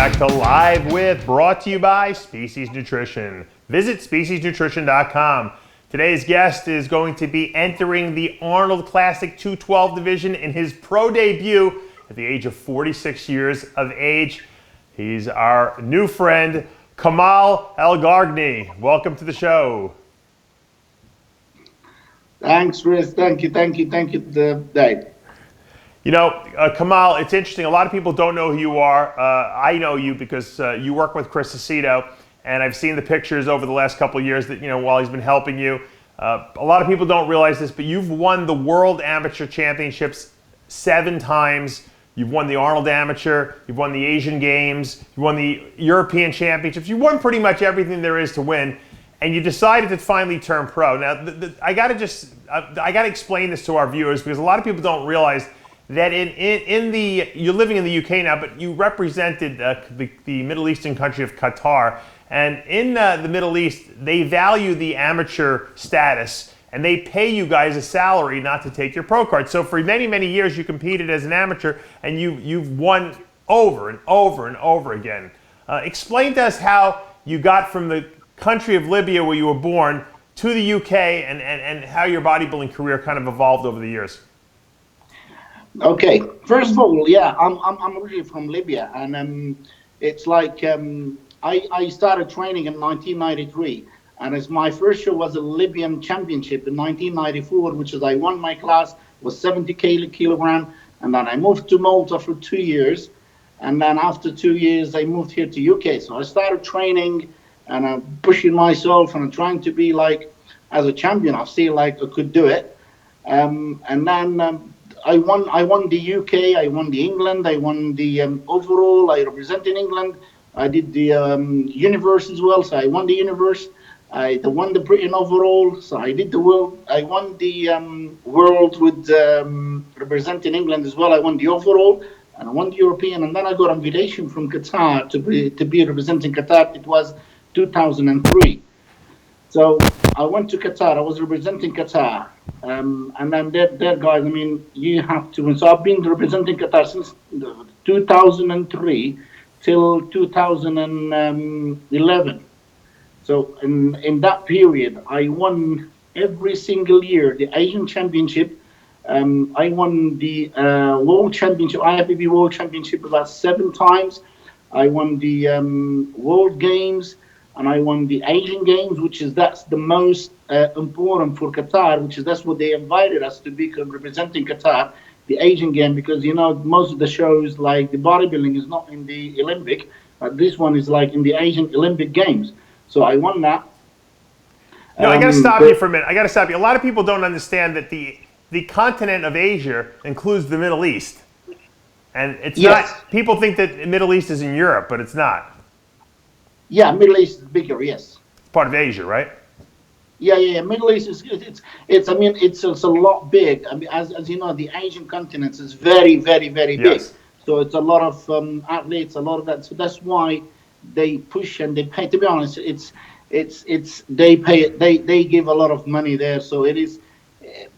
back to Live With, brought to you by Species Nutrition. Visit speciesnutrition.com. Today's guest is going to be entering the Arnold Classic 212 division in his pro debut at the age of 46 years of age. He's our new friend, Kamal Elgargni. Welcome to the show. Thanks, Chris. Thank you, Dave. You know, Kamal, it's interesting. A lot of people don't know who you are. I know you because you work with Chris Aceto, and I've seen the pictures over the last couple of years that, while he's been helping you. A lot of people don't realize this, but you've won the World Amateur Championships 7 times. You've won the Arnold Amateur, you've won the Asian Games, you've won the European Championships. You've won pretty much everything there is to win, and you decided to finally turn pro. Now, I got to explain this to our viewers because a lot of people don't realize that you're living in the UK now, but you represented the Middle Eastern country of Qatar. And in the Middle East, they value the amateur status, and they pay you guys a salary not to take your pro card. So for many, many years, you competed as an amateur, and you've won over and over and over again. Explain to us how you got from the country of Libya, where you were born, to the UK, and how your bodybuilding career kind of evolved over the years. Okay, first of all, yeah, I'm originally from Libya, and it's like I started training in 1993, and as my first show was a Libyan championship in 1994, which is I won my class, was 70 kilogram, and then I moved to Malta for 2 years, and then after 2 years I moved here to UK. So I started training and I'm pushing myself and I'm trying to be like as a champion. I feel like I could do it, and then. I won the UK, I won the England, I won the overall, I represented England, I did the universe as well, so I won the universe, I won the Britain overall, so I did the world, I won the world with representing England as well, I won the overall, and I won the European, and then I got an invitation from Qatar to be representing Qatar. It was 2003. So I went to Qatar, I was representing Qatar, and then their guys, I mean, you have to win. So I've been representing Qatar since 2003 till 2011. So in that period, I won every single year the Asian Championship. I won the World Championship, IFBB World Championship about 7 times. I won the World Games. And I won the Asian Games, that's the most important for Qatar, that's what they invited us to be representing Qatar, the Asian Game, because most of the shows like the bodybuilding is not in the Olympic, but this one is like in the Asian Olympic Games. So I won that. No, I got to stop you for a minute. I got to stop you. A lot of people don't understand that the continent of Asia includes the Middle East, and it's not. People think that the Middle East is in Europe, but it's not. Yeah, Middle East is bigger, yes. Part of Asia, right? Yeah. Middle East it's a lot big. I mean, as you know, the Asian continent is very, very, very big. So it's a lot of athletes, a lot of that. So that's why they push and they pay. To be honest, they give a lot of money there. So it is,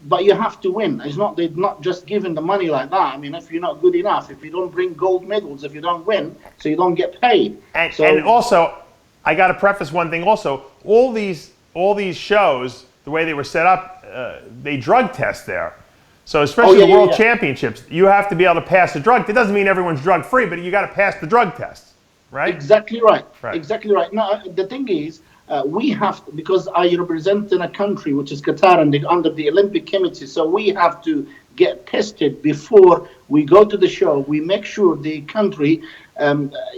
but you have to win. They're not just giving the money like that. I mean, if you're not good enough, if you don't bring gold medals, if you don't win, so you don't get paid. And also, I got to preface one thing. Also, all these shows, the way they were set up, they drug test there. So especially the World Championships, you have to be able to pass the drug. It doesn't mean everyone's drug free, but you got to pass the drug test, right? Exactly right. Exactly right. No, the thing is, we have to, because I represent in a country which is Qatar and under the Olympic Committee, so we have to get tested before we go to the show. We make sure the country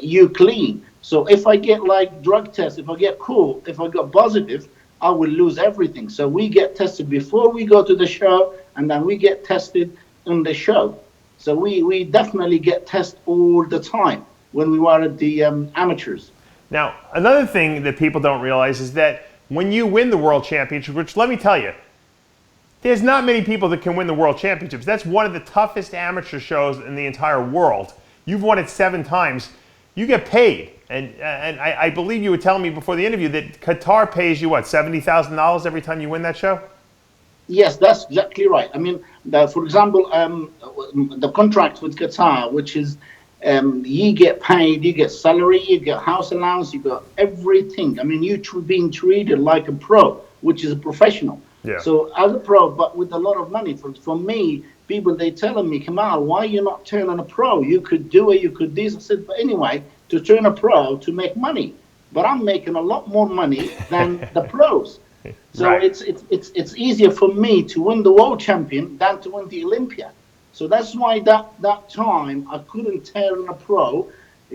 you clean. So if I get like drug test, if I get if I got positive, I will lose everything. So we get tested before we go to the show, and then we get tested in the show. So we definitely get tested all the time when we were at the amateurs. Now, another thing that people don't realize is that when you win the World Championship, which let me tell you, there's not many people that can win the World Championships. That's one of the toughest amateur shows in the entire world. You've won it 7 times. You get paid. And I believe you were telling me before the interview that Qatar pays you, what, $70,000 every time you win that show? Yes, that's exactly right. I mean, for example, the contract with Qatar, which is You get paid, you get salary, you get house allowance, you got everything. I mean, being treated like a pro, which is a professional. Yeah. So as a pro, but with a lot of money. For me, people, they telling me, Kamal, why you not turning a pro? You could do it, you could this. I said, but anyway, to turn a pro, to make money. But I'm making a lot more money than the pros. So Right. it's easier for me to win the world champion than to win the Olympia. So that's why that time I couldn't turn a pro,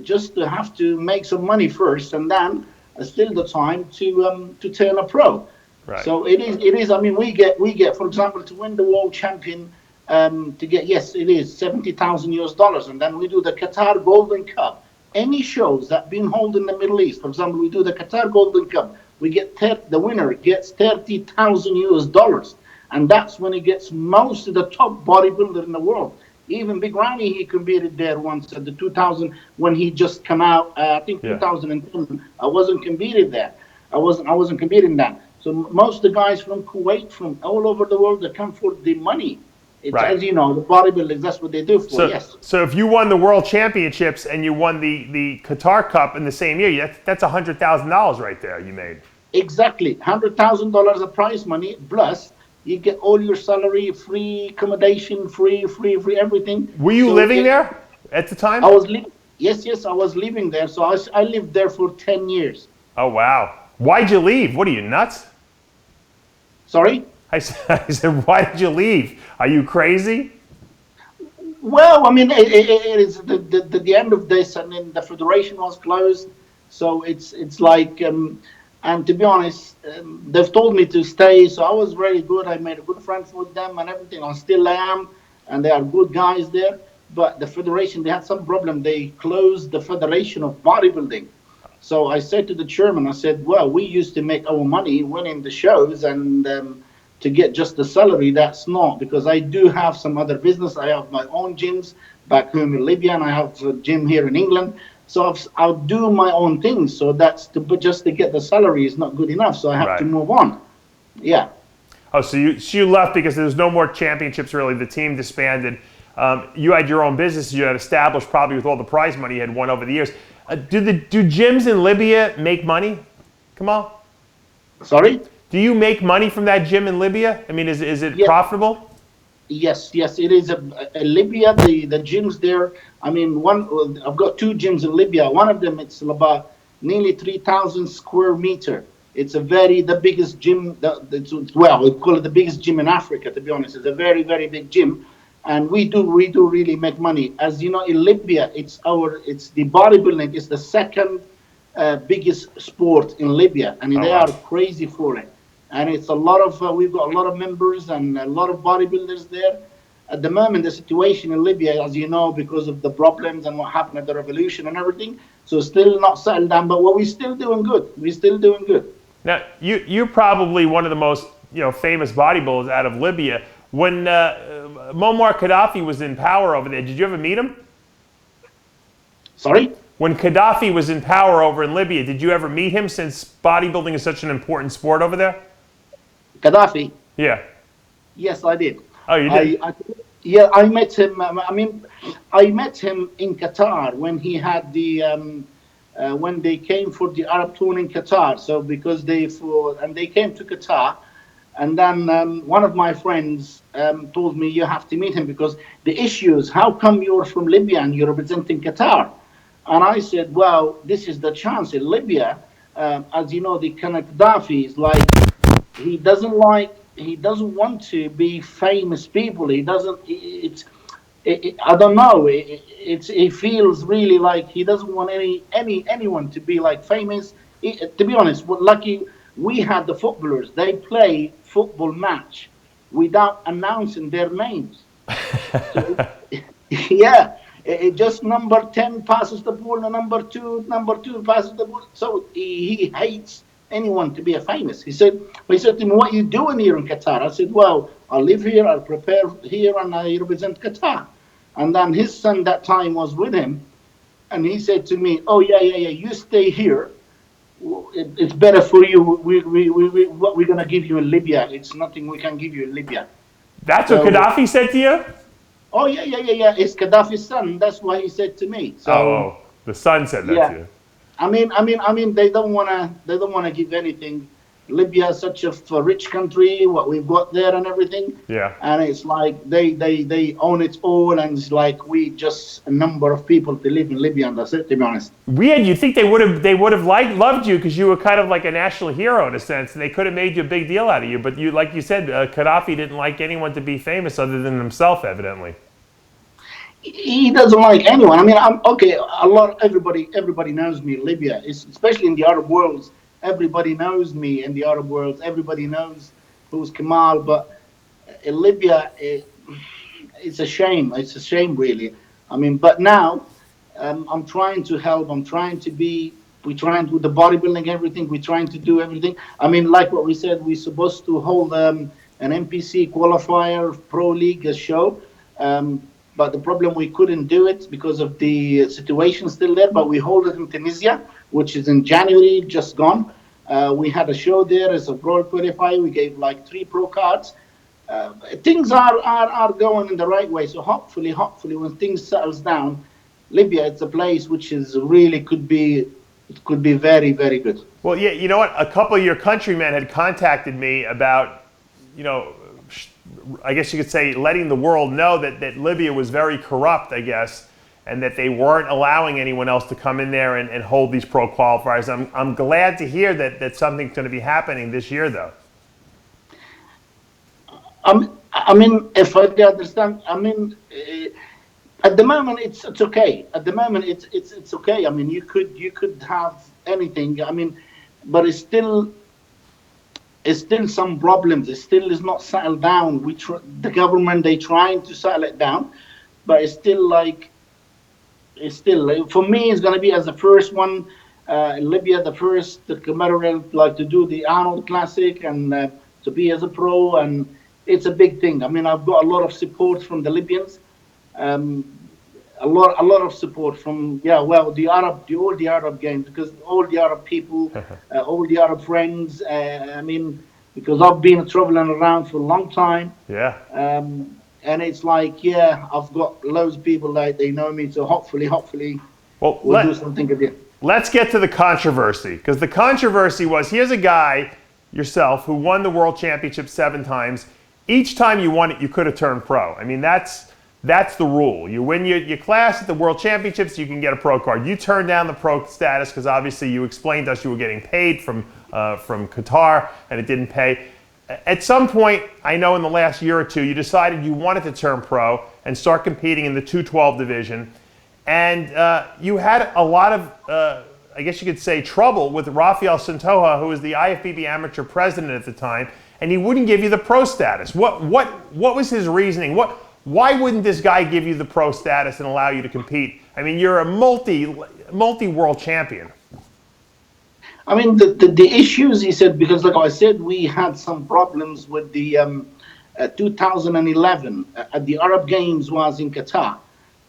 just to have to make some money first, and then still the time to turn a pro. Right. So it is. I mean, we get for example, to win the world champion, to get, yes, it is $70,000 US, and then we do the Qatar Golden Cup. Any shows that been held in the Middle East, for example, we do the Qatar Golden Cup. We get the winner gets $30,000 US, and that's when he gets most of the top bodybuilder in the world. Even Big Ramy, he competed there once at the 2000 when he just come out. I think 2010. I wasn't competed there. I wasn't competing then. So most of the guys from Kuwait, from all over the world, they come for the money. It's, Right. as you know, the bodybuilders, that's what they do for. So, Yes. so if you won the World Championships and you won the Qatar Cup in the same year, that's $100,000 right there you made. Exactly. $100,000 of prize money, plus you get all your salary, free accommodation, free everything. Were you So living there at the time? I was living. Yes, I was living there. So I lived there for 10 years. Oh, wow. Why'd you leave? What are you, nuts? Sorry? I said, why did you leave? Are you crazy? Well, I mean, it is the end of this, and then the federation was closed. So it's like, and to be honest, they've told me to stay. So I was very good. I made a good friends with them and everything. I still am, and they are good guys there. But the federation, they had some problem. They closed the federation of bodybuilding. So I said to the chairman, I said, well, we used to make our money winning the shows, and to get just the salary, that's not, because I do have some other business. I have my own gyms back home in Libya, and I have a gym here in England. So I'll do my own things. So that's but just to get the salary is not good enough. So I have to Right. move on. Yeah. Oh, so you left because there was no more championships, really. The team disbanded. You had your own business you had established, probably with all the prize money you had won over the years. Do gyms in Libya make money? Kamal? Sorry? Do you make money from that gym in Libya? I mean, is it profitable? Yes, it is a Libya. The gyms there. I mean, I've got two gyms in Libya. One of them, it's about nearly 3,000 square meter. It's the biggest gym. We call it the biggest gym in Africa. To be honest, it's a very big gym, and we do really make money. As you know, in Libya, it's the bodybuilding is the second biggest sport in Libya, and they are crazy for it. And it's a lot of we've got a lot of members and a lot of bodybuilders there. At the moment, the situation in Libya, as you know, because of the problems and what happened at the revolution and everything, so still not settled down. But we're still doing good. We're still doing good. Now, you're probably one of the most famous bodybuilders out of Libya. When Muammar Gaddafi was in power over there, did you ever meet him? Sorry? When Qaddafi was in power over in Libya, did you ever meet him, since bodybuilding is such an important sport over there? Gaddafi? Yeah. Yes, I did. Oh, you did? I met him. I met him in Qatar when he had when they came for the Arab tour in Qatar. So because they came to Qatar, and then one of my friends told me, you have to meet him, because the issue is, how come you're from Libya and you're representing Qatar? And I said, well, this is the chance in Libya. As you know, the Qaddafi is like, he doesn't want to be famous people. He doesn't. I don't know. It feels really like he doesn't want anyone to be like famous. To be honest, lucky we had the footballers. They play football match without announcing their names. So, yeah. It just number 10 passes the ball, and number two passes the ball. So he hates anyone to be a famous. He said to me, what are you doing here in Qatar? I said, well, I live here, I prepare here, and I represent Qatar. And then his son that time was with him, and he said to me, oh, yeah, you stay here. It's better for you. What we're going to give you in Libya, it's nothing we can give you in Libya. That's what Qaddafi said to you? Oh yeah, yeah, yeah, yeah. It's Gaddafi's son. That's why he said to me. Oh, So oh, the son said that to yeah. you. I mean, they don't wanna give anything. Libya is such a rich country, what we've got there and everything, Yeah. and it's like they own it all, and it's like we just a number of people to live in Libya, and that's it. To be honest. Weird. You think they would have loved you because you were kind of like a national hero in a sense, and they could have made you a big deal out of you. But you, like you said, Gaddafi didn't like anyone to be famous other than himself, evidently. He doesn't like anyone. I mean, I'm okay. Everybody knows me in Libya, especially in the Arab worlds. Everybody knows me in the Arab worlds. Everybody knows who's Kamal. But in Libya, it's a shame. It's a shame, really. I mean, but now I'm trying to help. I'm trying to be. We're trying to do the bodybuilding, everything. We're trying to do everything. I mean, like what we said, we're supposed to hold an NPC qualifier pro league show. But the problem, we couldn't do it because of the situation still there. But we hold it in Tunisia, which is in January, just gone. We had a show there as a pro qualifier. We gave like 3 pro cards. Things are going in the right way. So hopefully, when things settles down, Libya, it's a place which is really could be very, very good. Well, yeah, you know what? A couple of your countrymen had contacted me about, you know, I guess you could say letting the world know that Libya was very corrupt, I guess, and that they weren't allowing anyone else to come in there and hold these pro qualifiers. I'm glad to hear that something's going to be happening this year, though. I mean, if I understand, I mean, at the moment it's okay. At the moment it's okay. I mean, you could have anything. I mean, but it's still some problems. It still is not settled down. The government, they trying to settle it down, but it's still for me. It's gonna be as the first one. Libya, the Cameroon, like to do the Arnold Classic and to be as a pro, and it's a big thing. I mean, I've got a lot of support from the Libyans. Um, a lot of support from well, all the Arab games, because all the Arab people, all the Arab friends. I mean, because I've been traveling around for a long time, Yeah. and it's like I've got loads of people that they know me. So hopefully Well, we'll do something again. let's get to the controversy, because the controversy was, here's a guy, yourself, who won the world championship 7 times. Each time you won it, you could have turned pro. I mean, that's the rule. You win your class at the world championships, you can get a pro card. You turned down the pro status because obviously you explained to us you were getting paid from Qatar, and it didn't pay. At some point, I know in the last year or two, you decided you wanted to turn pro and start competing in the 212 division. And you had a lot of, I guess you could say, trouble with Rafael Centavo, who was the IFBB amateur president at the time, and he wouldn't give you the pro status. What was his reasoning? Why wouldn't this guy give you the pro status and allow you to compete? I mean, you're a multi-world champion. I mean, the issues, he said, because like I said, we had some problems with the 2011 at the Arab Games was in Qatar,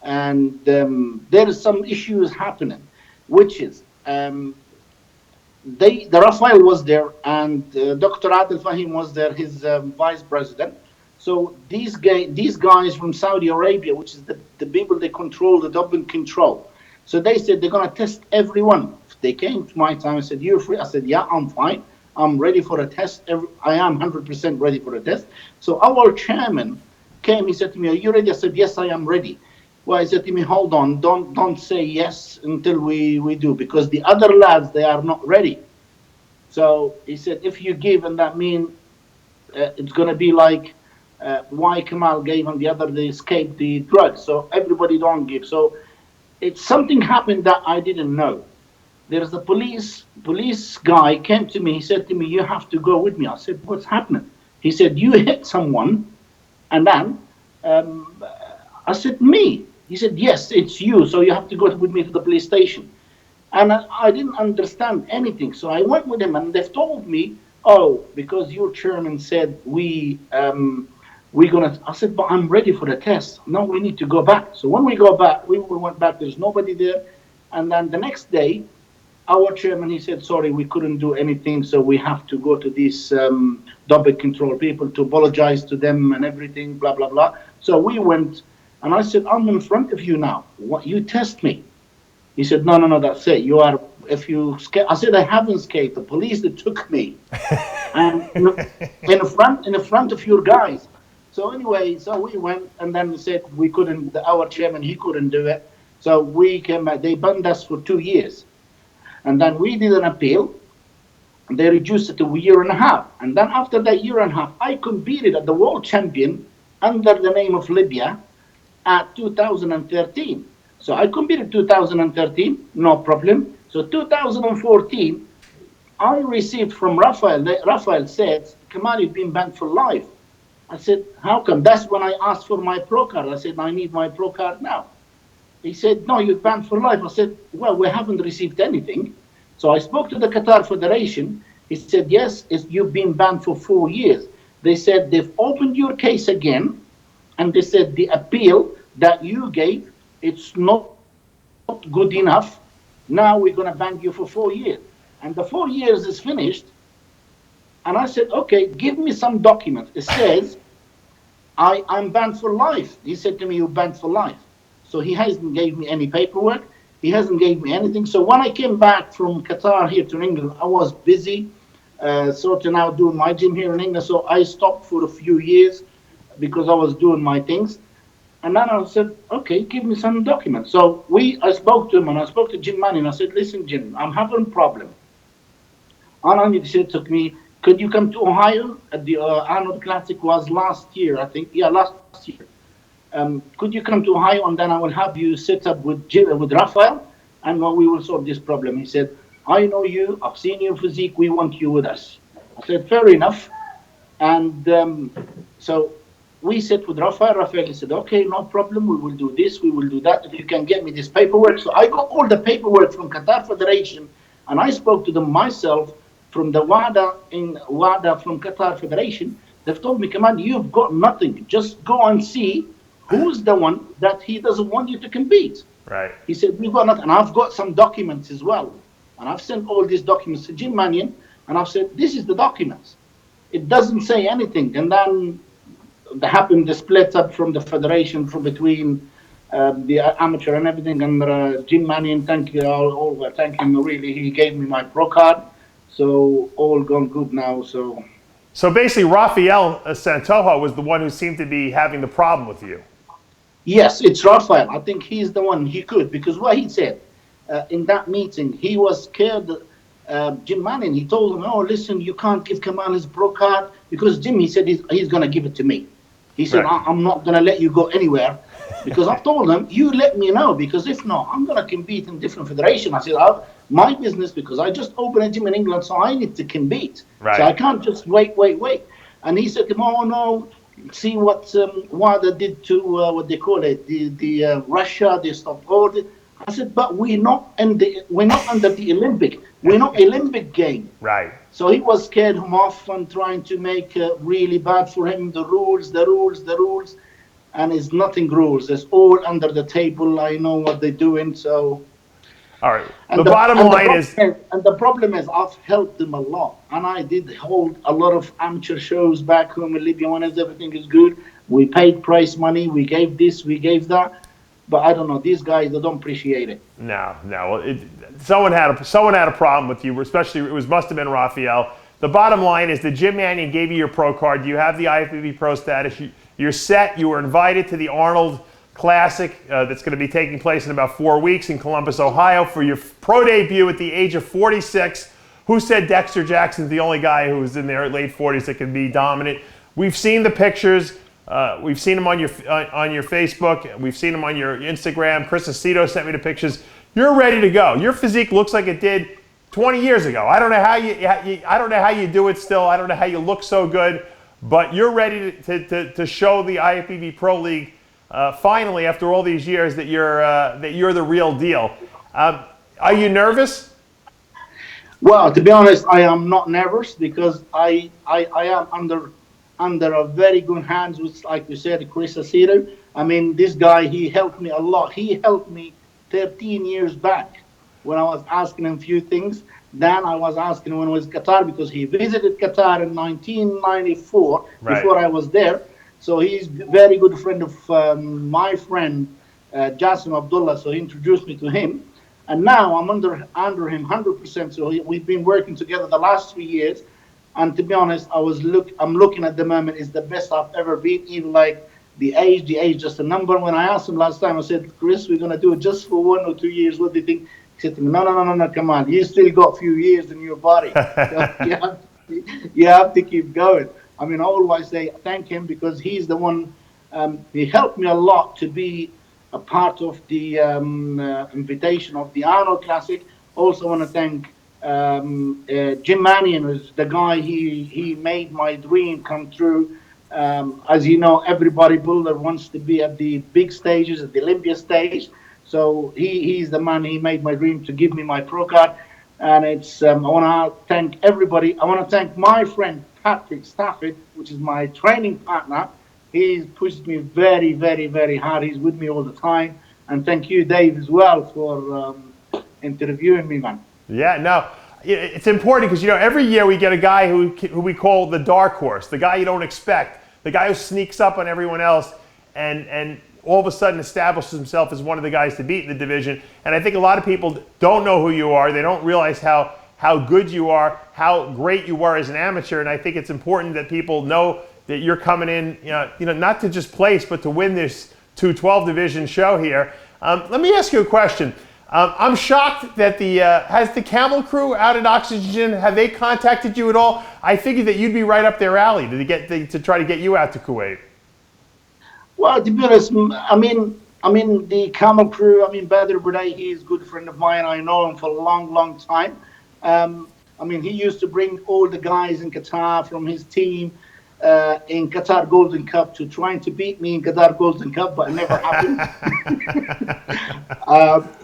and there is some issues happening, which is the Rafael was there, and Dr. Adel Fahim was there, his vice president. So these guys from Saudi Arabia, which is the people they control, the doping control. So they said they're going to test everyone. They came to my time and said, "You're free." I said, "Yeah, I'm fine. I'm ready for a test. I am 100% ready for a test." So our chairman came. He said to me, "Are you ready?" I said, "Yes, I am ready." Well, he said to me, "Hold on. Don't say yes until we do, because the other lads, they are not ready." So he said, "If you give, and that means it's going to be like why Kamal gave and the other, they escaped the drugs. So everybody don't give." So it's something happened that I didn't know. There's a police guy came to me. He said to me, "You have to go with me." I said, "What's happening?" He said, "You hit someone." And then I said, "Me?" He said, "Yes, it's you. So you have to go with me to the police station." And I didn't understand anything. So I went with him, and they've told me, "Oh, because your chairman said we're gonna." I said, "But I'm ready for the test. No, we need to go back." So when we go back, we went back. There's nobody there. And then the next day, our chairman, he said, "Sorry, we couldn't do anything, so we have to go to these doping control people to apologize to them and everything, blah, blah, blah." So we went And I said, I'm in front of you now. What, you test me? He said, no, no, no, that's it. You are, if you escape. I said, I haven't escaped. The police that took me. And in the front of your guys. So anyway, so we went, and then they said we couldn't, our chairman, he couldn't do it. So we came back. They banned us for 2 years. And then we did an appeal. They reduced it to a year and a half. And then after that year and a half, I competed at the world champion under the name of Libya at 2013. So I competed 2013, no problem. So 2014, I received from Rafael. Rafael said, Kamal, you've been banned for life. I said, how come? That's when I asked for my pro card. I said, I need my pro card now. He said, no, you're banned for life. I said, well, we haven't received anything. So I spoke to the Qatar Federation. He said, yes, you've been banned for 4 years. They said they've opened your case again, and they said the appeal that you gave, it's not good enough. Now we're going to ban you for 4 years. And the 4 years is finished. And I said, okay, give me some documents. It says, I'm banned for life. He said to me, you're banned for life. So he hasn't gave me any paperwork. He hasn't gave me anything. So when I came back from Qatar here to England, I was busy sorting out, doing my gym here in England. So I stopped for a few years because I was doing my things. And then I said, okay, give me some documents. So I spoke to him, and I spoke to Jim Manning. I said, listen, Jim, I'm having a problem. Arnold said to me, could you come to Ohio? At the Arnold Classic was last year, I think. Yeah, last year. Could you come to Ohio, and then I will have you sit up with Rafael, and we will solve this problem. He said, I know you, I've seen your physique, we want you with us. I said, fair enough. And so we sit with Rafael. Rafael said, okay, no problem, we will do this, we will do that, if you can get me this paperwork. So I got all the paperwork from Qatar Federation, and I spoke to them myself from the WADA from Qatar Federation. They've told me, Kamal, you've got nothing. Just go and see who's the one that he doesn't want you to compete. Right. He said, we've got nothing. And I've got some documents as well. And I've sent all these documents to Jim Mannion, and I've said, this is the documents. It doesn't say anything. And then happened the split up from the federation from between the amateur and everything. And Jim Mannion, thank you all, thank him really. He gave me my pro card. So all gone good now. So basically, Rafael Centavo was the one who seemed to be having the problem with you. Yes, it's Rafael. I think he's the one. He could, because what he said in that meeting, he was scared. Jim Manning, he told him, oh, listen, you can't give Kamal his pro card, because Jim, he said he's going to give it to me. He said, right. I'm not going to let you go anywhere, because I told him, you let me know, because if not, I'm going to compete in different federation. I said, my business, because I just opened a gym in England, so I need to compete. Right. So I can't just wait. And he said to him, oh, no, see what WADA did to, what they call it, the Russia, they stopped all this. I said, but we're not under the Olympic. We're not Olympic game. Right. So he was scared him off and trying to make really bad for him, the rules. And it's nothing rules. It's all under the table. I know what they're doing, so... All right. The bottom line is... And the problem is I've helped them a lot. And I did hold a lot of amateur shows back home in Libya when everything is good. We paid prize money. We gave this, we gave that. But I don't know. These guys, they don't appreciate it. No. Someone had a problem with you, especially must have been Rafael. The bottom line is that Jim Mannion gave you your pro card. You have the IFBB pro status. You're set. You were invited to the Arnold Classic that's going to be taking place in about 4 weeks in Columbus, Ohio, for your pro debut at the age of 46. Who said Dexter Jackson's the only guy who was in their late 40s that can be dominant? We've seen the pictures. We've seen them on your Facebook. We've seen them on your Instagram. Chris Aceto sent me the pictures. You're ready to go. Your physique looks like it did 20 years ago. I don't know how you do it still. I don't know how you look so good, but you're ready to show the IFBB Pro League finally, after all these years, that you're the real deal. Are you nervous? Well, to be honest, I am not nervous, because I am under a very good hands with, like you said, Chris Aceto. I mean, this guy, he helped me a lot. He helped me 13 years back when I was asking him a few things. Then I was asking him when I was in Qatar, because he visited Qatar in 1994, right, before I was there. So he's very good friend of my friend Jassim Abdullah. So he introduced me to him, and now I'm under him 100%. So we've been working together the last 3 years, and to be honest, I'm looking at the moment is the best I've ever been. Even like the age just a number. When I asked him last time, I said, Chris, we're gonna do it just for 1 or 2 years. What do you think? He said to me, no, come on, you still got a few years in your body. You have to keep going. I mean, I always say thank him because he's the one. He helped me a lot to be a part of the invitation of the Arnold Classic. Also, want to thank Jim Mannion, who's the guy. He made my dream come true. As you know, every bodybuilder wants to be at the big stages, at the Olympia stage. So he's the man. He made my dream to give me my pro card. And it's I want to thank everybody. I want to thank my friend Patrick Stafford, which is my training partner. He's pushed me very, very, very hard. He's with me all the time. And thank you, Dave, as well, for interviewing me, man. Yeah, no, it's important because, you know, every year we get a guy who we call the dark horse, the guy you don't expect, the guy who sneaks up on everyone else and all of a sudden establishes himself as one of the guys to beat in the division. And I think a lot of people don't know who you are. They don't realize how good you are, how great you were as an amateur. And I think it's important that people know that you're coming in, you know, not to just place, but to win this 212 division show here. Let me ask you a question. I'm shocked that has the Camel crew out at Oxygen, have they contacted you at all? I figured that you'd be right up their alley to try to get you out to Kuwait. Well, to be honest, I mean the Camel crew. I mean, Badr Budai, he's a good friend of mine. I know him for a long, long time. I mean, he used to bring all the guys in Qatar from his team in Qatar Golden Cup to trying to beat me in Qatar Golden Cup, but it never happened.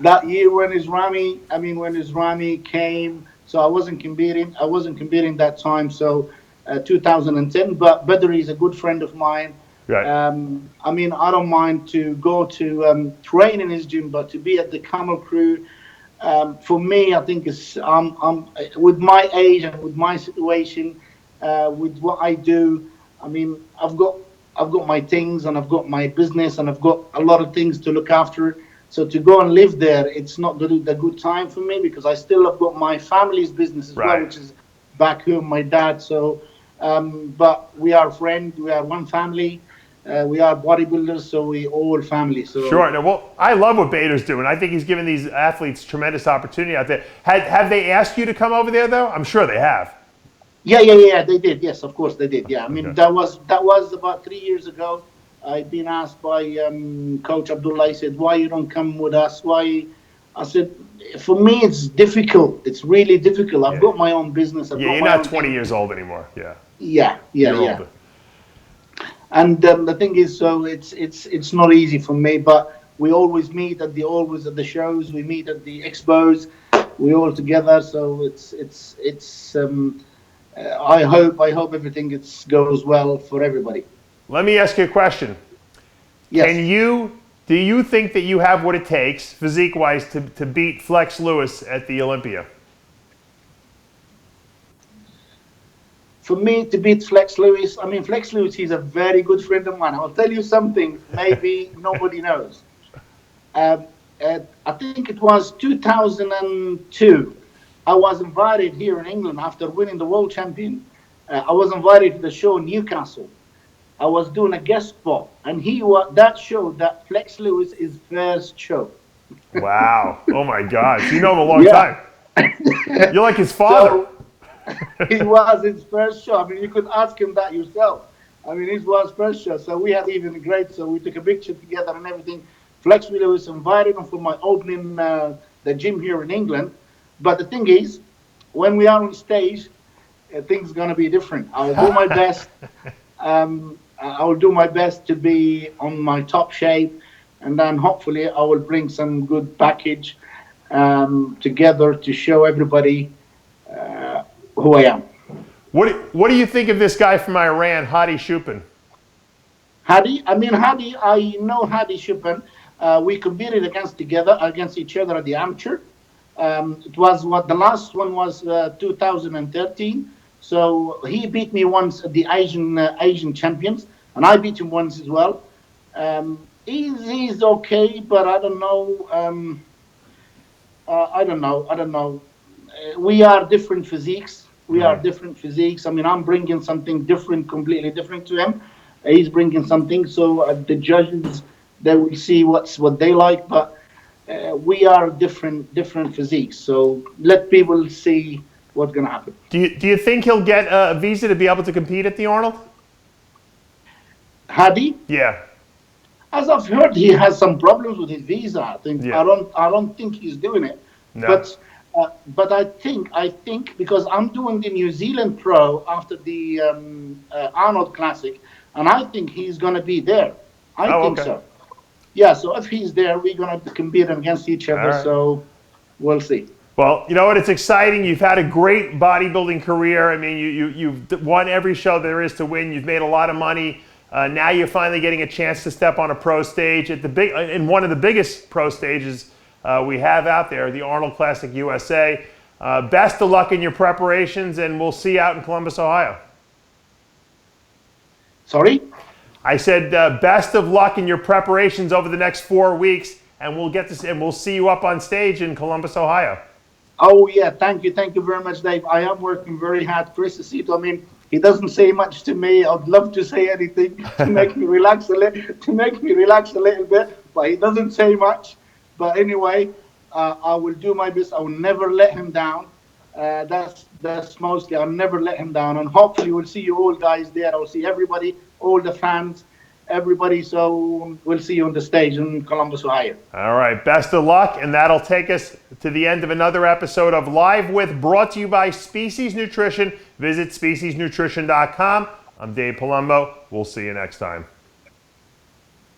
That year when Isrami came, so I wasn't competing that time. So 2010, but Badr is a good friend of mine. Right. I mean, I don't mind to go to train in his gym, but to be at the Camel crew, for me, I think it's with my age and with my situation, with what I do. I mean, I've got my things and I've got my business and I've got a lot of things to look after. So to go and live there, it's not the good time for me because I still have got my family's business as well, which is back home, my dad. So, but we are friends. We are one family. We are bodybuilders, so we all family. So sure. Now, well, I love what Bader's doing. I think he's giving these athletes tremendous opportunity out there. Have they asked you to come over there, though? I'm sure they have. Yeah. They did. Yes, of course they did. Yeah, I mean that was about 3 years ago. I'd been asked by Coach Abdullah. He said, "Why you don't come with us? Why?" I said, "For me, it's difficult. It's really difficult. I've got my own business. You're not 20 years old anymore. Yeah. Older. And the thing is, so it's not easy for me, but we always meet at the shows. We meet at the expos. We all together. So it's. I hope everything goes well for everybody. Let me ask you a question. Yes. Do you think that you have what it takes, physique-wise, to beat Flex Lewis at the Olympia? For me to beat Flex Lewis, I mean, Flex Lewis, he's a very good friend of mine. I'll tell you something maybe nobody knows. I think it was 2002. I was invited here in England after winning the world champion. I was invited to the show in Newcastle. I was doing a guest spot, and that showed Flex Lewis is first show. Wow! Oh my gosh! You know him a long time. You're like his father. So, it was his first show. I mean, you could ask him that yourself. I mean, it was first show, so we had even great. So we took a picture together and everything. Flex Lewis invited him for my opening the gym here in England. But the thing is, when we are on stage, things are gonna be different. I will do my best. I will do my best to be on my top shape, and then hopefully I will bring some good package together to show everybody who I am. What do you think of this guy from Iran, Hadi Shubin? Hadi, I know Hadi Shubin. We competed against each other at the amateur. It was the last one was 2013. So he beat me once at the Asian Champions. and I beat him once as well. He's okay, but I don't know. I don't know. I don't know. We are different physiques. We are different physiques. I mean, I'm bringing something different, completely different to him. He's bringing something. So the judges, they will see what they like. But we are different physiques. So let people see what's going to happen. Do you think he'll get a visa to be able to compete at the Arnold? Hadi, Yeah. as I've heard, he has some problems with his visa. I think Yeah. I don't think he's doing it. No. But I think because I'm doing the New Zealand Pro after the Arnold Classic, and I think he's going to be there. I think okay. so. Yeah. So if he's there, we're going to compete against each other. All right. So we'll see. Well, you know what? It's exciting. You've had a great bodybuilding career. I mean, you've won every show there is to win. You've made a lot of money. Now you're finally getting a chance to step on a pro stage at in one of the biggest pro stages we have out there, the Arnold Classic USA. Best of luck in your preparations, and we'll see you out in Columbus, Ohio. Sorry? I said best of luck in your preparations over the next 4 weeks, and we'll see you up on stage in Columbus, Ohio. Oh yeah, thank you very much, Dave. I am working very hard. Chris Acito, I mean, he doesn't say much to me. I'd love to say anything to make me relax a little bit, but he doesn't say much. But anyway, I will do my best. I will never let him down. That's mostly. I'll never let him down, and hopefully we'll see you all guys there. I'll see everybody, all the fans, everybody. So we'll see you on the stage in Columbus, Ohio. All right, best of luck, and that'll take us to the end of another episode of Live With, brought to you by Species Nutrition. Visit speciesnutrition.com. I'm Dave Palumbo. We'll see you next time.